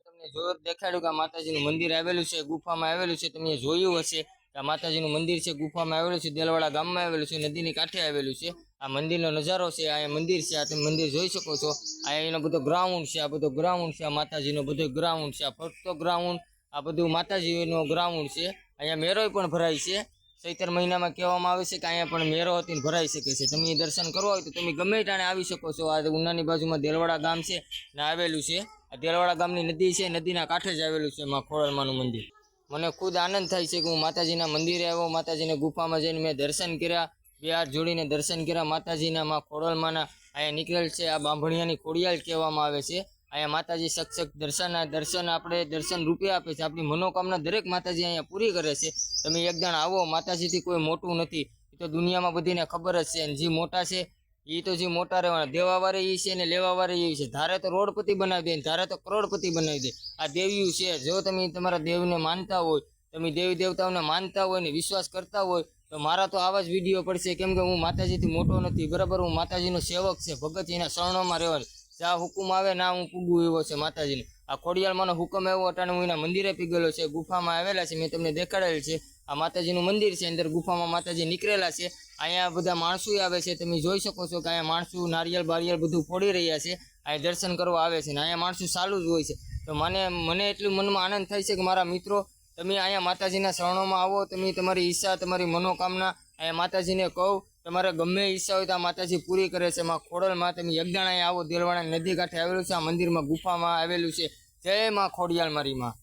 તમને જોર દેખાડ્યું કે આ માતાજીનું મંદિર આવેલું છે, ગુફામાં આવેલું છે. તમે જોયું હશે કે આ માતાજીનું મંદિર છે, ગુફામાં આવેલું છે, દેલવાડા ગામમાં આવેલું છે, નદીની કાંઠે આવેલું છે. આ મંદિરનો નજારો છે, આ મંદિર છે, આ તમે મંદિર જોઈ શકો છો. આ એનો બધો ગ્રાઉન્ડ છે, આ બધો ગ્રાઉન્ડ છે, આ માતાજીનો બધો ગ્રાઉન્ડ છે, આ ફરતો ગ્રાઉન્ડ, આ બધું માતાજીનો ગ્રાઉન્ડ છે. અહીંયા મેરોય પણ ભરાય છે. ચૈતર મહિનામાં કહેવામાં આવે છે કે અહીંયા પણ મેરો હતી ભરાઈ શકે છે. તમે દર્શન કરવા હોય તો તમે ગમે ટાણે આવી શકો છો. આ ઉનાની બાજુમાં દેલવાડા ગામ છે ને આવેલું છે. આ દેલવાડા ગામની નદી છે, નદીના કાંઠે જ આવેલું છે માં ખોડલમાનું મંદિર. મને ખુદ આનંદ થાય છે કે હું માતાજીના મંદિરે આવ્યો, માતાજીની ગુફામાં જઈને મેં દર્શન કર્યા, બે હાથ જોડીને દર્શન કર્યા માતાજીના માં ખોડલમાના. અહીંયા નીકળેલ છે, આ બાંભણિયાની ખોડિયાલ કહેવામાં આવે છે. અહીંયા માતાજી સક્ષક દર્શન આપણે દર્શન રૂપે આપે છે. આપણી મનોકામના દરેક માતાજી અહીંયા પૂરી કરે છે. તમે એકદણ આવો, માતાજીથી કોઈ મોટું નથી, એ તો દુનિયામાં બધીને ખબર જ છે. અને જે મોટા છે એ તો જે મોટા રહેવાના, દેવાવાળે એ છે ને લેવાવાળે એ છે. ધારે તો રોડપતિ બનાવી દે, ધારે તો કરોડપતિ બનાવી દે. આ દેવ્યું છે. જો તમે તમારા દેવને માનતા હોય, તમે દેવી દેવતાઓને માનતા હોય ને વિશ્વાસ કરતા હોય તો મારા તો આવા જ વિડીયો પડશે. કેમ કે હું માતાજીથી મોટો નથી, બરાબર. હું માતાજીનો સેવક છે, ભગત. એના શરણોમાં રહેવાનું. જ્યાં હુકુમ આવે ના હું પૂગું એવો છે માતાજીને. આ ખોડિયાલમાંનો હુકમ એવો અટાણે હું એના મંદિરે પીગેલો છે, ગુફામાં આવેલા છે. મેં તમને દેખાડેલ છે. આ માતાજીનું મંદિર છે, અંદર ગુફામાં માતાજી નીકળેલા છે. અહીંયા બધા માણસો આવે છે, તમે જોઈ શકો છો કે અહીંયા માણસો નારિયેળ બારિયેળ બધું ફોડી રહ્યા છે. અહીંયા દર્શન કરવા આવે છે ને અહીંયા માણસો ચાલુ જ હોય છે. તો મને એટલું મનમાં આનંદ થાય છે કે મારા મિત્રો, તમે અહીંયા માતાજીના શરણોમાં આવો. તમે તમારી ઈચ્છા, તમારી મનોકામના અહીંયા માતાજીને કહો. તમારે ગમે ઈચ્છા હોય તો આ માતાજી પૂરી કરે છે. માં ખોડલમાં તમે એકદાણ અહીંયા આવો. દેલવાડા નદી કાંઠે આવેલું છે. આ મંદિરમાં ગુફામાં આવેલું છે. જય માં ખોડિયાલ મારી માં.